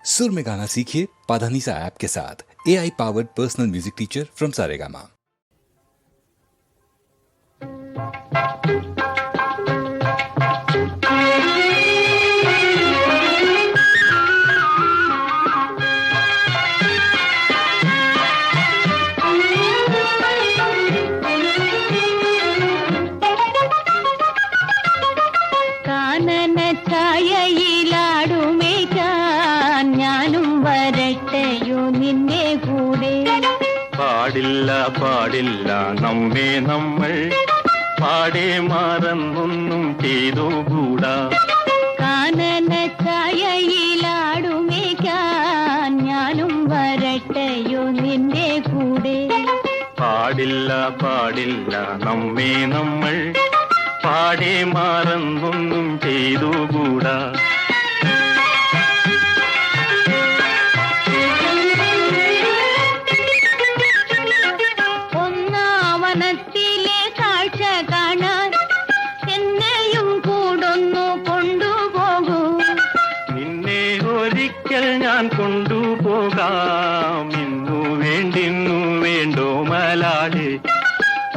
सुर में गाना सीखिए पाधानीसा ऐप के साथ। AI powered personal music teacher from Saregama. പാടില്ല പാടില്ല നമ്മെ നമ്മൾ പാടെ മറന്നൊന്നും ചെയ്തുകൂടാ. കാനന ഛായയിലാടുമേക്കാൻ ഞാനും വരട്ടെയോ നിന്റെ കൂടെ. പാടില്ല പാടില്ല നമ്മെ നമ്മൾ പാടെ മറന്നൊന്നും ചെയ്തുകൂടാ. ഞാൻ കൊണ്ടുപോകാം ഇന്നു വേണ്ടിന്നു വേണ്ടോ മലാളെ.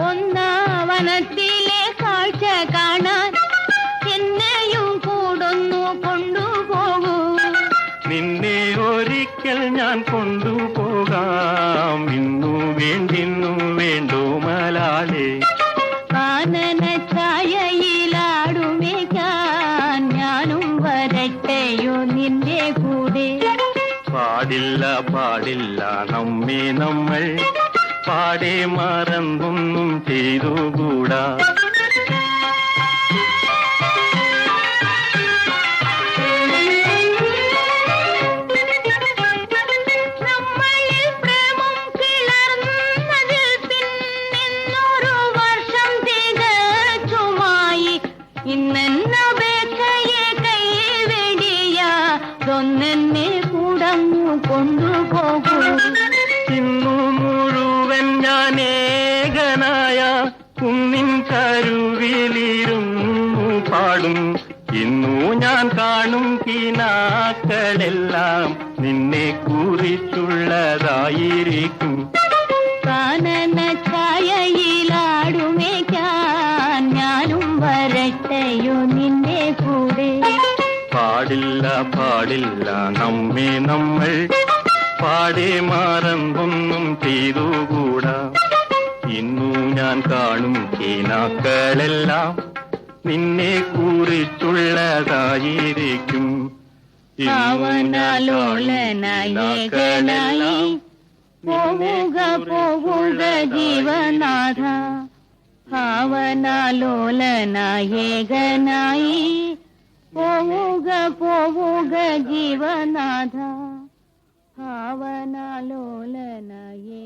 ഒന്നാവനത്തിലെ കാഴ്ച കാണാൻ എന്നെയും കൂടൊന്നു കൊണ്ടുപോകൂ. നിന്നെ ഒരിക്കൽ ഞാൻ കൊണ്ടുപോകാം ഇന്നു വേണ്ടിന്നു വേണ്ടോ മലാളെ. കാനന ഛായയിലാടുമേക്കാൻ ഞാനും വരട്ടെയോ നിന്റെ കൂടെ. പാടില്ല പാടില്ല നമ്മെ നമ്മൾ പാടെ മറന്നൊന്നും ചെയ്തുകൂടാ. ഇന്നു മുഴുവൻ ഞാൻ ഏകനായ കുന്നിൻ കരുവിലിരുന്നു പാടും. ഇന്നു ഞാൻ കാണും കിനാക്കളെല്ലാം നിന്നെ കുറിച്ചുള്ളതായിരിക്കും. കാനന ഛായയിലാടുമേക്കാൻ ഞാനും വരട്ടെയോ നിന്റെ കൂടെ. പാടില്ല പാടില്ല നമ്മെ നമ്മൾ പാടെ മറന്നൊന്നും ചെയ്തുകൂടാ. ഇന്നു ഞാൻ കാണും കിനാക്കളെല്ലാം നിന്നെ കുറിച്ചുള്ളതായിരിക്കും. ഭാവനാലോലനായകനായി പോവുക പോവുക ജീവനാഥ. ഭാവനാലോലനായകനായി പോവുക പോവുക ജീവനാഥ. ഭാവനാലോലനായേ